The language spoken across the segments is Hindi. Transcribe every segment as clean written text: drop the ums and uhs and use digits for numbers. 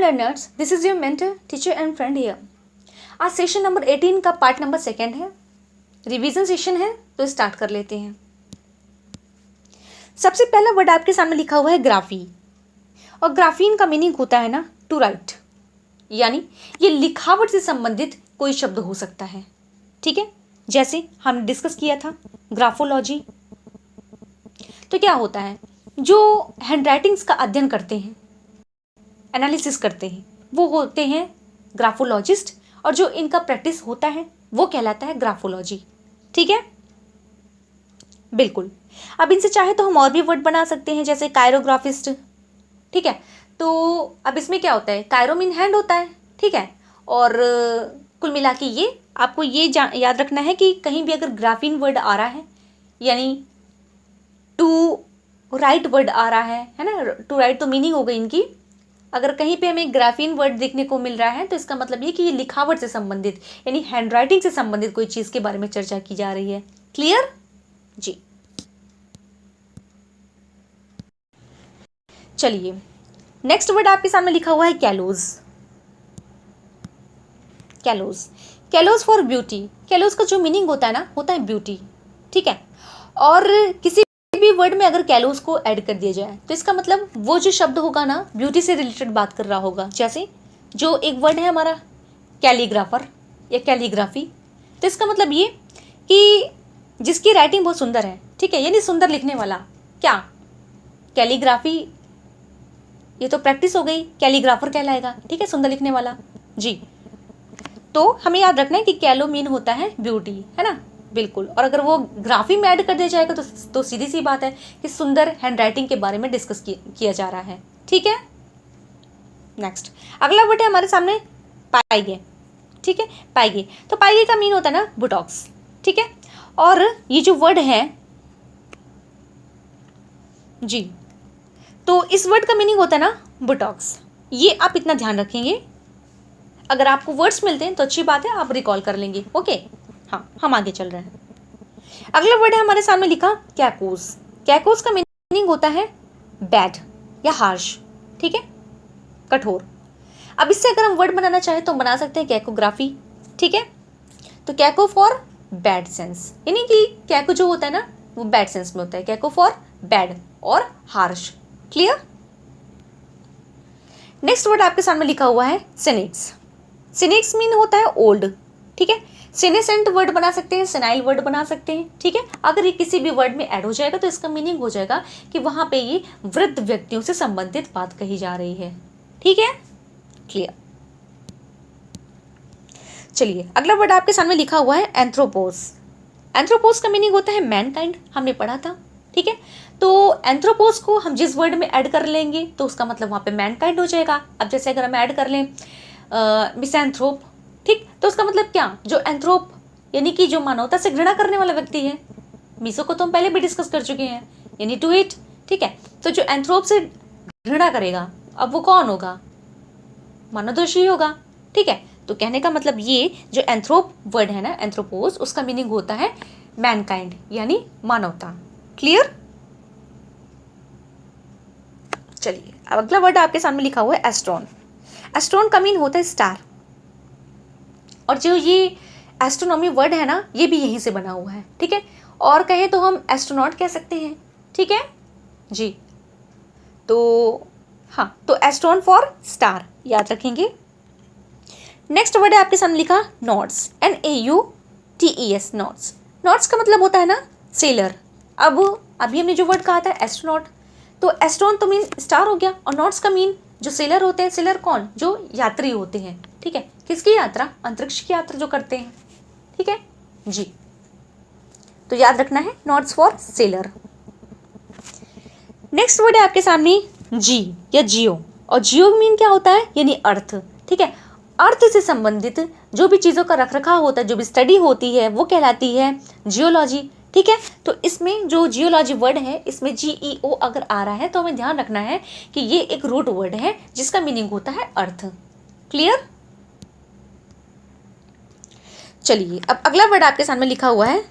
learners, this is your mentor, teacher and friend here. आज सेशन नंबर 18 का पार्ट नंबर 2 है, रिवीजन सेशन है, तो स्टार्ट कर लेते हैं। सबसे पहला वर्ड आपके सामने लिखा हुआ है ग्राफी, और ग्राफीन का मीनिंग होता है ना टू राइट, यानी ये लिखावट से संबंधित कोई शब्द हो सकता है। ठीक है, जैसे हमने डिस्कस किया था ग्राफोलॉजी। तो क्या होता है, जो हैंडराइटिंग्स का अध्ययन करते हैं, एनालिसिस करते हैं, वो होते हैं ग्राफोलॉजिस्ट, और जो इनका प्रैक्टिस होता है वो कहलाता है ग्राफोलॉजी। ठीक है, बिल्कुल। अब इनसे चाहे तो हम और भी वर्ड बना सकते हैं, जैसे कायरोग्राफिस्ट। ठीक है, तो अब इसमें क्या होता है, कायरो मीन हैंड होता है। ठीक है, और कुल मिला के ये आपको ये याद रखना है कि कहीं भी अगर ग्राफीन वर्ड आ रहा है, यानी टू राइट वर्ड आ रहा है ना, टू राइट तो मीनिंग हो गई इनकी। अगर कहीं पे हमें ग्राफीन वर्ड देखने को मिल रहा है तो इसका मतलब ये कि ये लिखावट से संबंधित, यानी हैंडराइटिंग से संबंधित कोई चीज़ के बारे में चर्चा की जा रही है। क्लियर जी। चलिए, नेक्स्ट वर्ड आपके सामने लिखा हुआ है callose. Callose, callose for beauty. Callose का जो मीनिंग होता है ना, होता है ब्यूटी। ठीक है, और किसी भी वर्ड में अगर कैलोज को ऐड कर दिया जाए तो इसका मतलब वो जो शब्द होगा ना, ब्यूटी से रिलेटेड बात कर रहा होगा। जैसे जो एक वर्ड है हमारा कैलीग्राफर या कैलीग्राफी, तो इसका मतलब ये कि जिसकी राइटिंग बहुत सुंदर है। ठीक है, यानी सुंदर लिखने वाला। क्या कैलीग्राफी, ये तो प्रैक्टिस हो गई, कैलीग्राफर कहलाएगा। ठीक है, सुंदर लिखने वाला जी। तो हमें याद रखना है कि कैलो मीन होता है ब्यूटी, है ना, बिल्कुल। और अगर वो ग्राफी में ऐड कर दिया जाएगा तो सीधी सी बात है कि सुंदर हैंडराइटिंग के बारे में डिस्कस किया जा रहा है। ठीक है, नेक्स्ट अगला वर्ड है हमारे सामने पाइगे। ठीक है, पाइगे, तो पाइगे का मीन होता है ना बुटॉक्स। ठीक है, और ये जो वर्ड है जी, तो इस वर्ड का मीनिंग होता है ना बुटॉक्स। ये आप इतना ध्यान रखेंगे, अगर आपको वर्ड्स मिलते हैं तो अच्छी बात है, आप रिकॉल कर लेंगे। ओके, हाँ, हम आगे चल रहे हैं। अगला वर्ड है हमारे सामने लिखा कैकोस। कैकोस का मीनिंग होता है बैड या हार्श। ठीक है, कठोर। अब इससे अगर हम वर्ड बनाना चाहें तो बना सकते हैं कैकोग्राफी। ठीक है, तो कैको फॉर बैड सेंस, यानी कि कैको जो होता है ना वो बैड सेंस में होता है, कैको फॉर बैड और हार्श। क्लियर। नेक्स्ट वर्ड आपके सामने लिखा हुआ है सिनिक्स। सिनिक्स मीन होता है ओल्ड। ठीक है, सेनेसेंट वर्ड बना सकते हैं, सेनाइल वर्ड बना सकते हैं। ठीक है, अगर ये किसी भी वर्ड में ऐड हो जाएगा तो इसका मीनिंग हो जाएगा कि वहां पे ये वृद्ध व्यक्तियों से संबंधित बात कही जा रही है। ठीक है, क्लियर। चलिए, अगला वर्ड आपके सामने लिखा हुआ है एंथ्रोपोस। एंथ्रोपोस का मीनिंग होता है मैनकाइंड, हमने पढ़ा था। ठीक है, तो एंथ्रोपोस को हम जिस वर्ड में ऐड कर लेंगे तो उसका मतलब वहां पे मैनकाइंड हो जाएगा। अब जैसे अगर हम ऐड कर लें मिसैंथ्रोप, ठीक, तो उसका मतलब क्या, जो एंथ्रोप यानी कि जो मानवता से घृणा करने वाला व्यक्ति है। मिसो को तो हम पहले भी डिस्कस कर चुके हैं, यानी टू इट। ठीक है, तो जो एंथ्रोप से घृणा करेगा, अब वो कौन होगा, मानवदोषी होगा। ठीक है, तो कहने का मतलब ये जो एंथ्रोप वर्ड है ना, एंथ्रोपोस, उसका मीनिंग होता है मैनकाइंड, यानी मानवता। क्लियर। चलिए, अब अगला वर्ड आपके सामने लिखा हुआ है एस्ट्रॉन। एस्ट्रॉन का मीन होता है स्टार, और जो ये एस्ट्रोनॉमी वर्ड है ना, ये भी यहीं से बना हुआ है। ठीक है, और कहें तो हम एस्ट्रोनॉट कह सकते हैं। ठीक है जी, तो हाँ, तो एस्ट्रॉन फॉर स्टार याद रखेंगे। नेक्स्ट वर्ड है आपके सामने लिखा नॉट्स, NAUTES, नॉट्स। नॉट्स का मतलब होता है ना सेलर। अब अभी हमने जो वर्ड कहा था एस्ट्रोनॉट, तो एस्ट्रॉन तो मीन स्टार हो गया, और नॉट्स का मीन जो सेलर होते हैं। सेलर कौन, जो यात्री होते हैं। ठीक है, किसकी यात्रा, अंतरिक्ष की यात्रा जो करते हैं। ठीक है जी, तो याद रखना है notes for seller. Next word है आपके सामने जी या जियो, और जियो मीन क्या होता है, यानी अर्थ। ठीक है, अर्थ से संबंधित जो भी चीज़ों का रखरखाव होता है, जो भी स्टडी होती है, वो कहलाती है जियोलॉजी। ठीक है, तो इसमें जो जियोलॉजी वर्ड है, इसमें GEO अगर आ रहा है तो हमें ध्यान रखना है कि ये एक रूट वर्ड है जिसका मीनिंग होता है अर्थ। क्लियर। चलिए, अब अगला वर्ड आपके सामने लिखा हुआ है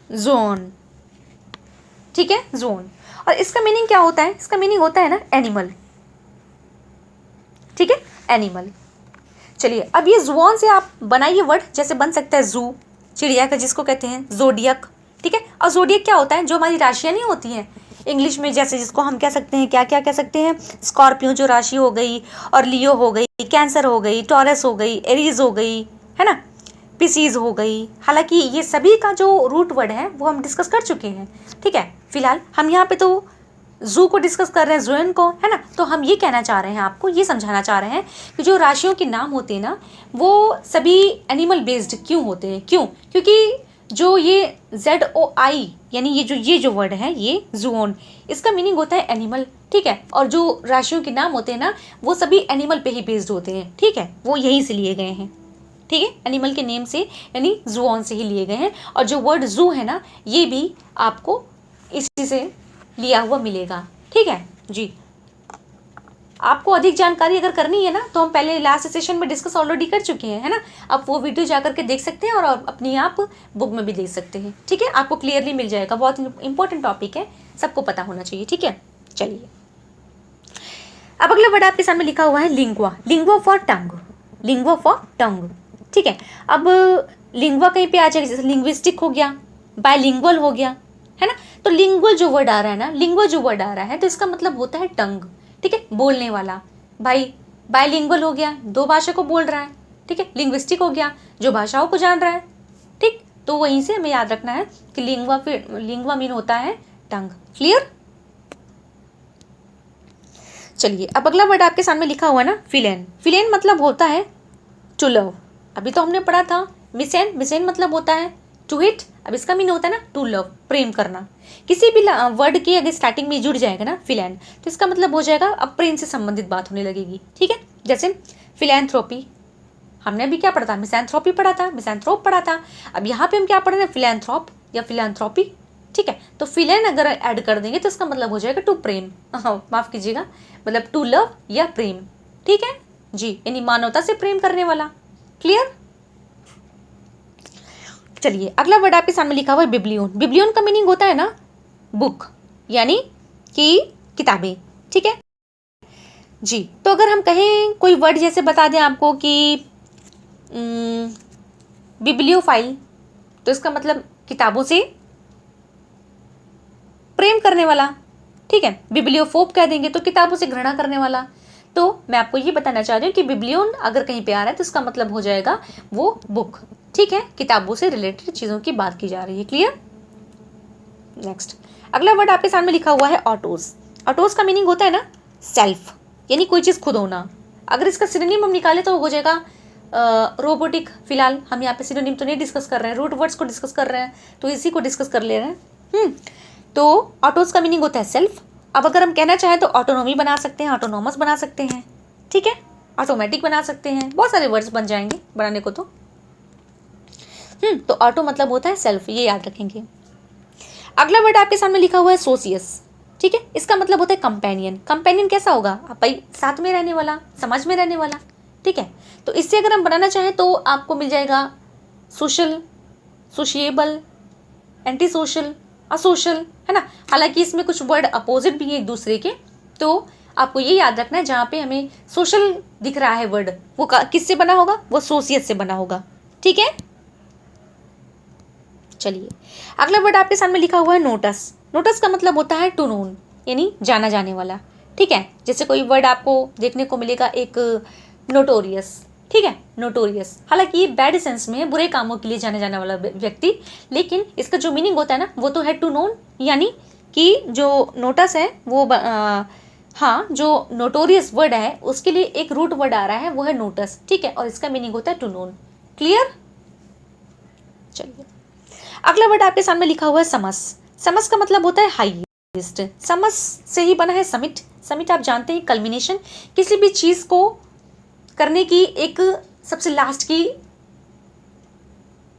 जोन। ठीक है, जोन, और इसका मीनिंग क्या होता है, इसका मीनिंग होता है ना एनिमल। ठीक है, एनिमल। चलिए अब ये ज़ुऑन से आप बनाइए वर्ड, जैसे बन सकता है जू, चिड़िया का जिसको कहते हैं ज़ोडियक, ठीक है। और ज़ोडियक क्या होता है, जो हमारी राशियाँ नहीं होती हैं इंग्लिश में, जैसे जिसको हम कह सकते हैं, क्या क्या कह सकते हैं, स्कॉर्पियो जो राशि हो गई, और लियो हो गई, कैंसर हो गई, टॉरस हो गई, एरीज हो गई, है ना, पिसीज हो गई। हालांकि ये सभी का जो रूट वर्ड है वो हम डिस्कस कर चुके हैं, ठीक है। फिलहाल हम यहाँ पे तो जू को डिस्कस कर रहे हैं, ज़ुएन को, है ना। तो हम ये कहना चाह रहे हैं, आपको ये समझाना चाह रहे हैं कि जो राशियों के नाम होते हैं ना, वो सभी एनिमल बेस्ड क्यों होते हैं, क्यों, क्योंकि जो ये ZOI यानी ये जो वर्ड है, ये ज़ुऑन, इसका मीनिंग होता है एनिमल, ठीक है। और जो राशियों के नाम होते हैं ना, वो सभी एनिमल पे ही बेस्ड होते हैं, ठीक है, वो यहीं से लिए गए हैं, ठीक है, एनिमल के नेम से यानी ज़ुऑन से ही लिए गए हैं। और जो वर्ड जू है ना, ये भी आपको इसी से लिया हुआ मिलेगा, ठीक है जी। आपको अधिक जानकारी अगर करनी है ना, तो हम पहले लास्ट सेशन में डिस्कस ऑलरेडी कर चुके हैं, है ना। आप वो वीडियो जाकर के देख सकते हैं और अपनी आप बुक में भी देख सकते हैं, ठीक है, आपको क्लियरली मिल जाएगा। बहुत इंपॉर्टेंट टॉपिक है, सबको पता होना चाहिए, ठीक है। चलिए अब अगला वर्ड आपके सामने लिखा हुआ है lingua, lingua for tongue, lingua for tongue, ठीक है। अब लिंगुआ कहीं पे आ जाएगा, जैसे लिंग्विस्टिक हो गया, बायलिंगुअल हो गया, है ना। तो लिंगुअल जो वर्ड आ रहा है ना, लिंगुअल जो वर्ड आ रहा है, तो इसका मतलब होता है टंग, ठीक है, बोलने वाला। भाई बायलिंगुअल हो गया, दो भाषा को बोल रहा है, ठीक है। लिंग्विस्टिक हो गया, जो भाषाओं को जान रहा है, ठीक। तो वहीं से हमें याद रखना है कि लिंगुआ मीन होता है टंग, क्लियर। चलिए अब अगला वर्ड आपके सामने लिखा हुआ है ना, फिलेन, फिलेन मतलब होता है टू लव। अभी तो हमने पढ़ा था मिसेन, मिसेन मतलब होता है टू हिट। अब इसका मीन होता है ना टू लव, प्रेम करना। किसी भी वर्ड की अगर स्टार्टिंग में जुड़ जाएगा ना फिलैन, तो इसका मतलब हो जाएगा अब प्रेम से संबंधित बात होने लगेगी, ठीक है। जैसे फिलैंथ्रोपी, हमने अभी क्या पढ़ा था, मिसैंथ्रोपी पढ़ा था, मिसैंथ्रोप पढ़ा था। अब यहाँ पे हम क्या पढ़ रहे हैं, फिलैंथ्रोप या फिलैंथ्रोपी, ठीक है। तो फिलैन अगर ऐड कर देंगे तो इसका मतलब हो जाएगा टू प्रेम, माफ कीजिएगा, मतलब टू लव या प्रेम, ठीक है जी, यानी मानवता से प्रेम करने वाला, क्लियर। चलिए अगला वर्ड आपके सामने लिखा हुआ है बिब्लियोन, बिब्लियोन का मीनिंग होता है ना बुक, यानी कि किताबें, ठीक है जी। तो अगर हम कहें कोई वर्ड जैसे बता दें आपको कि बिब्लियोफाइल, तो इसका मतलब किताबों से प्रेम करने वाला, ठीक है। बिब्लियोफोब कह देंगे तो किताबों से घृणा करने वाला। तो मैं आपको ये बताना चाह रही हूँ कि बिब्लियोन अगर कहीं पे आ रहा है तो इसका मतलब हो जाएगा वो बुक, ठीक है, किताबों से रिलेटेड चीज़ों की बात की जा रही है, क्लियर। नेक्स्ट अगला वर्ड आपके सामने लिखा हुआ है ऑटोस, ऑटोस का मीनिंग होता है ना सेल्फ, यानी कोई चीज़ खुद होना। अगर इसका सिनोनिम हम निकाले तो हो जाएगा रोबोटिक। फिलहाल हम यहाँ पे सिनोनिम तो नहीं डिस्कस कर रहे हैं, रूट वर्ड्स को डिस्कस कर रहे हैं, तो इसी को डिस्कस कर ले रहे हैं। तो ऑटोस का मीनिंग होता है सेल्फ। अब अगर हम कहना चाहें तो ऑटोनोमी बना सकते हैं, ऑटोनोमस बना सकते हैं, ठीक है, ऑटोमेटिक बना सकते हैं, बहुत सारे वर्ड्स बन जाएंगे बनाने को। तो ऑटो मतलब होता है सेल्फ, ये याद रखेंगे। अगला वर्ड आपके सामने लिखा हुआ है सोसियस, ठीक है, इसका मतलब होता है कंपेनियन। कंपेनियन कैसा होगा, भाई साथ में रहने वाला, समाज में रहने वाला, ठीक है। तो इससे अगर हम बनाना चाहें तो आपको मिल जाएगा सोशल, सोशिएबल, एंटी सोशल, असोशल, है ना। हालांकि इसमें कुछ वर्ड अपोजिट भी हैं एक दूसरे के, तो आपको ये याद रखना है जहाँ पे हमें सोशल दिख रहा है वर्ड, वो किससे बना होगा, वो सोसियस से बना होगा, ठीक है। चलिए अगला वर्ड आपके सामने लिखा हुआ है नोटस, नोटस का मतलब होता है टू नोन, यानी जाना जाने वाला, ठीक है। जैसे कोई वर्ड आपको देखने को मिलेगा एक नोटोरियस, ठीक है, नोटोरियस, हालांकि ये बैड सेंस में है, बुरे कामों के लिए जाने जाने वाला व्यक्ति, लेकिन इसका जो मीनिंग होता है ना वो तो है टू नोन, यानी कि जो नोटस है वो हाँ, जो नोटोरियस वर्ड है उसके लिए एक रूट वर्ड आ रहा है, वो है नोटस, ठीक है, और इसका मीनिंग होता है टू नोन, क्लियर। चलिए अगला वर्ड आपके सामने लिखा हुआ है समस, समस का मतलब होता है हाईएस्ट। समस से ही बना है समिट, समिट आप जानते हैं कल्मिनेशन, किसी भी चीज़ को करने की एक सबसे लास्ट की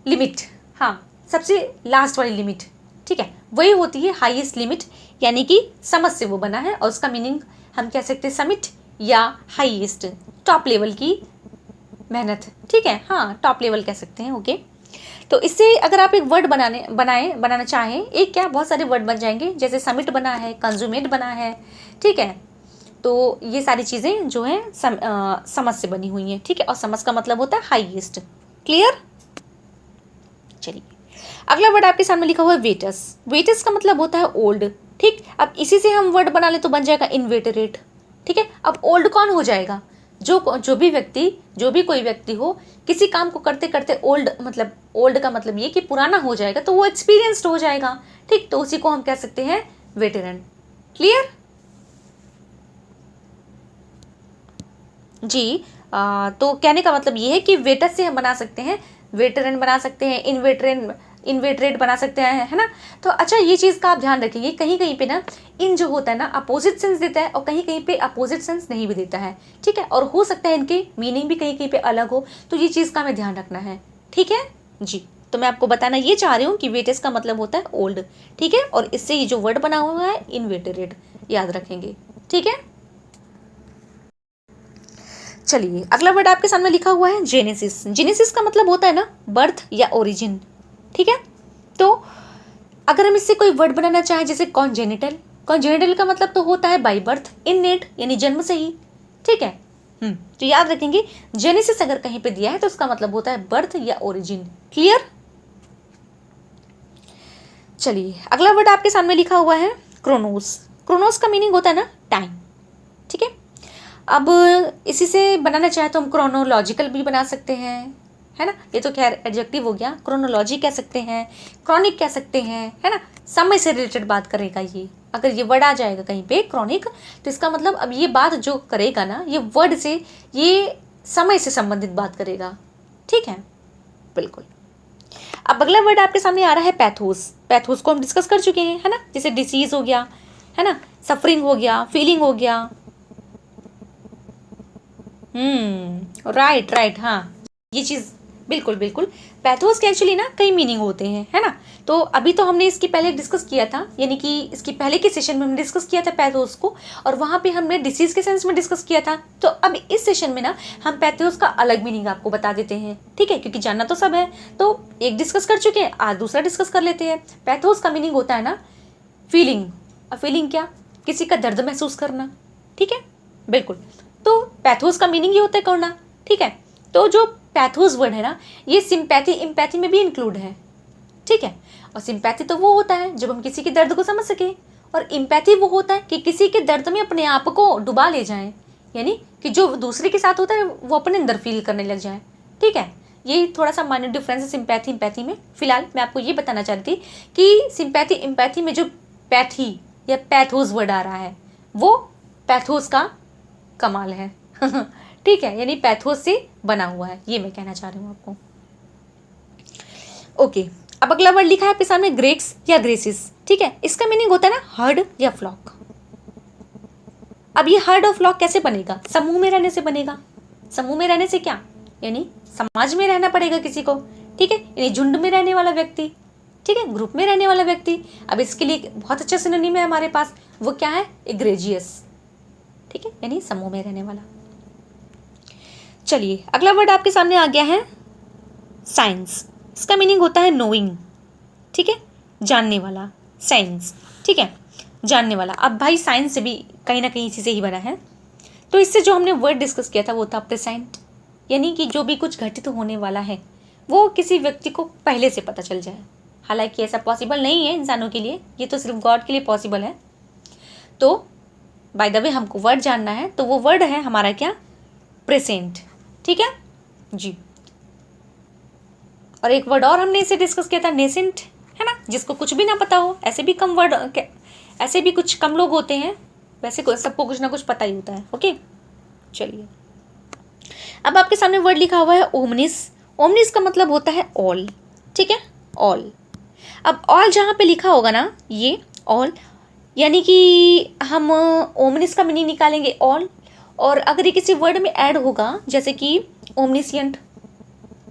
लिमिट, हाँ, सबसे लास्ट वाली लिमिट, ठीक है, वही होती है हाईएस्ट लिमिट, यानी कि समस से वो बना है, और उसका मीनिंग हम कह सकते हैं समिट या हाईएस्ट, टॉप लेवल की मेहनत, ठीक है, हाँ, टॉप लेवल कह सकते हैं, ओके। तो इससे अगर आप एक वर्ड बनाना चाहें, एक क्या बहुत सारे वर्ड बन जाएंगे, जैसे समिट बना है, कंज्यूमेट बना है, ठीक है, तो ये सारी चीज़ें जो हैं समझ से बनी हुई हैं, ठीक है। और समझ का मतलब होता है हाईएस्ट। क्लियर? चलिए अगला वर्ड आपके सामने लिखा हुआ है वेटस। वेटस का मतलब होता है ओल्ड, ठीक। अब इसी से हम वर्ड बना ले तो बन जाएगा इनवेटरेट, ठीक है। अब ओल्ड कौन हो जाएगा? जो भी कोई व्यक्ति हो, किसी काम को करते करते ओल्ड, मतलब ओल्ड का मतलब ये कि पुराना हो जाएगा, तो वो एक्सपीरियंस्ड हो जाएगा, ठीक। तो उसी को हम कह सकते हैं वेटरन। क्लियर? जी। तो कहने का मतलब ये है कि वेटस से हम बना सकते हैं वेटरन, बना सकते हैं इनवेटरेट बना सकते हैं, है ना। तो अच्छा, ये चीज़ का आप ध्यान रखेंगे, कहीं कहीं पे ना इन जो होता है ना अपोजिट सेंस देता है और कहीं कहीं पे अपोजिट सेंस नहीं भी देता है, ठीक है। और हो सकता है इनके मीनिंग भी कहीं कहीं पे अलग हो, तो ये चीज़ का हमें ध्यान रखना है, ठीक है जी। तो मैं आपको बताना ये चाह रही हूँ कि वेटेस का मतलब होता है ओल्ड, ठीक है। और इससे ये जो वर्ड बना हुआ है इनवेटरेट, याद रखेंगे, ठीक है। चलिए अगला वर्ड आपके सामने लिखा हुआ है जेनेसिस। जेनेसिस का मतलब होता है ना बर्थ या ओरिजिन, ठीक है। तो अगर हम इससे कोई वर्ड बनाना चाहें जैसे कॉन्जेनिटल, कॉन्जेनिटल का मतलब तो होता है बाई बर्थ, इननेट यानी जन्म से ही, ठीक है। तो याद रखेंगे जेनेसिस अगर कहीं पे दिया है तो उसका मतलब होता है बर्थ या ओरिजिन। क्लियर? चलिए अगला वर्ड आपके सामने लिखा हुआ है क्रोनोस। क्रोनोस का मीनिंग होता है ना टाइम, ठीक है। अब इसी से बनाना चाहे तो हम क्रोनोलॉजिकल भी बना सकते हैं, है ना। ये तो खैर एडजेक्टिव हो गया, क्रोनोलॉजी कह सकते हैं, क्रॉनिक कह सकते हैं, है ना। समय से रिलेटेड बात करेगा ये, अगर ये वर्ड आ जाएगा कहीं पे क्रॉनिक, तो इसका मतलब अब ये बात जो करेगा ना ये वर्ड से, ये समय से संबंधित बात करेगा, ठीक है, बिल्कुल। अब अगला वर्ड आपके सामने आ रहा है पैथोस। पैथोस को हम डिस्कस कर चुके हैं, है ना। जैसे डिसीज हो गया, है ना, सफरिंग हो गया, फीलिंग हो गया। राइट राइट, हाँ ये चीज़ बिल्कुल बिल्कुल। पैथोस के एक्चुअली ना कई मीनिंग होते हैं, है ना। तो अभी तो हमने इसकी पहले डिस्कस किया था, यानी कि इसकी पहले के सेशन में हमने डिस्कस किया था पैथोस को, और वहाँ पे हमने डिसीज के सेंस में डिस्कस किया था। तो अब इस सेशन में ना हम पैथोस का अलग मीनिंग आपको बता देते हैं, ठीक है, क्योंकि जानना तो सब है। तो एक डिस्कस कर चुके हैं, आज दूसरा डिस्कस कर लेते हैं। पैथोस का मीनिंग होता है ना फीलिंग। और फीलिंग क्या? किसी का दर्द महसूस करना, ठीक है, बिल्कुल। तो पैथोस का मीनिंग ये होता है करना, ठीक है। तो जो पैथोस वर्ड है ना ये सिंपैथी इम्पैथी में भी इंक्लूड है, ठीक है। और सिंपैथी तो वो होता है जब हम किसी के दर्द को समझ सके, और इम्पैथी वो होता है कि किसी के दर्द में अपने आप को डुबा ले जाएं, यानी कि जो दूसरे के साथ होता है वो अपने अंदर फील करने लग जाए, ठीक है। यही थोड़ा सा माइनर डिफरेंस है सिंपैथी इम्पैथी में। फिलहाल मैं आपको ये बताना चाह रही थी कि सिंपैथी इम्पैथी में जो पैथी या पैथोस वर्ड आ रहा है वो पैथोस का कमाल है ठीक है, यानी पैथोस से बना हुआ है, ये मैं कहना चाह रही हूँ आपको। ओके, अब अगला वर्ड लिखा है आपके सामने ग्रेक्स या ग्रेसिस, ठीक है। इसका मीनिंग होता है ना हर्ड या फ्लॉक। अब ये हर्ड और फ्लॉक कैसे बनेगा? समूह में रहने से बनेगा। समूह में रहने से क्या? यानी समाज में रहना पड़ेगा किसी को, ठीक है, यानी झुंड में रहने वाला व्यक्ति, ठीक है, ग्रुप में रहने वाला व्यक्ति। अब इसके लिए बहुत अच्छा सिनोनिम है हमारे पास, वो क्या है? एग्रेजियस, ठीक है, यानी समूह में रहने वाला। चलिए अगला वर्ड आपके सामने आ गया है साइंस। इसका मीनिंग होता है नोइंग, ठीक है, जानने वाला, साइंस, ठीक है, जानने वाला। अब भाई साइंस से भी कहीं ना कहीं इसी से ही बना है। तो इससे जो हमने वर्ड डिस्कस किया था वो था प्रेजेंट, यानी कि जो भी कुछ घटित होने वाला है वो किसी व्यक्ति को पहले से पता चल जाए। हालांकि ऐसा पॉसिबल नहीं है इंसानों के लिए, ये तो सिर्फ गॉड के लिए पॉसिबल है। तो बाय द वे हमको वर्ड जानना है, तो वो वर्ड है हमारा क्या? प्रेजेंट, ठीक है जी। और एक वर्ड और हमने इसे डिस्कस किया था नेसेंट, है ना, जिसको कुछ भी ना पता हो। ऐसे भी कम वर्ड, ऐसे भी कुछ कम लोग होते हैं, वैसे सबको कुछ ना कुछ पता ही होता है। ओके, चलिए अब आपके सामने वर्ड लिखा हुआ है ओमनिस। ओमनिस का मतलब होता है ऑल, ठीक है, ऑल। अब ऑल जहाँ पे लिखा होगा ना ये ऑल, यानी कि हम ओमनिस का मीनिंग निकालेंगे ऑल। और अगर ये किसी वर्ड में ऐड होगा जैसे कि ओमनिसियंट,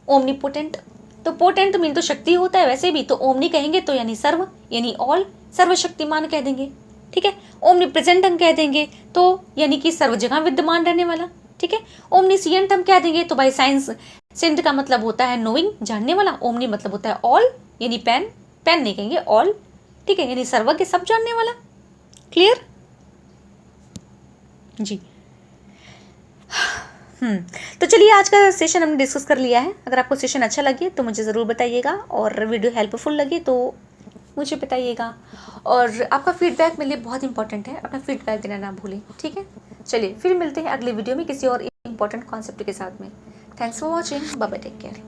ओमनीपोटेंट, तो पोटेंट मीन तो शक्ति होता है, वैसे भी तो ओमनी कहेंगे तो यानी सर्व, यानी ऑल, सर्वशक्तिमान कह देंगे, ठीक है। ओमनी प्रेजेंट हम कह देंगे तो यानी कि सर्व जगह विद्यमान रहने वाला, ठीक है। ओमनीसियंट हम कह देंगे तो भाई साइंस, सेंट का मतलब होता है नोइंग, जानने वाला। ओमनी मतलब होता है ऑल, यानी पेन, पेन नहीं कहेंगे ऑल, ठीक है, यानी सर्वज्ञ, सब जानने वाला। क्लियर? जी। तो चलिए आज का सेशन हमने डिस्कस कर लिया है। अगर आपको सेशन अच्छा लगे तो मुझे ज़रूर बताइएगा, और वीडियो हेल्पफुल लगे तो मुझे बताइएगा, और आपका फीडबैक मेरे लिए बहुत इंपॉर्टेंट है। अपना फीडबैक देना ना भूलें, ठीक है। चलिए फिर मिलते हैं अगले वीडियो में किसी और इंपॉर्टेंट कॉन्सेप्ट के साथ में। Thanks for watching, bye bye, take care.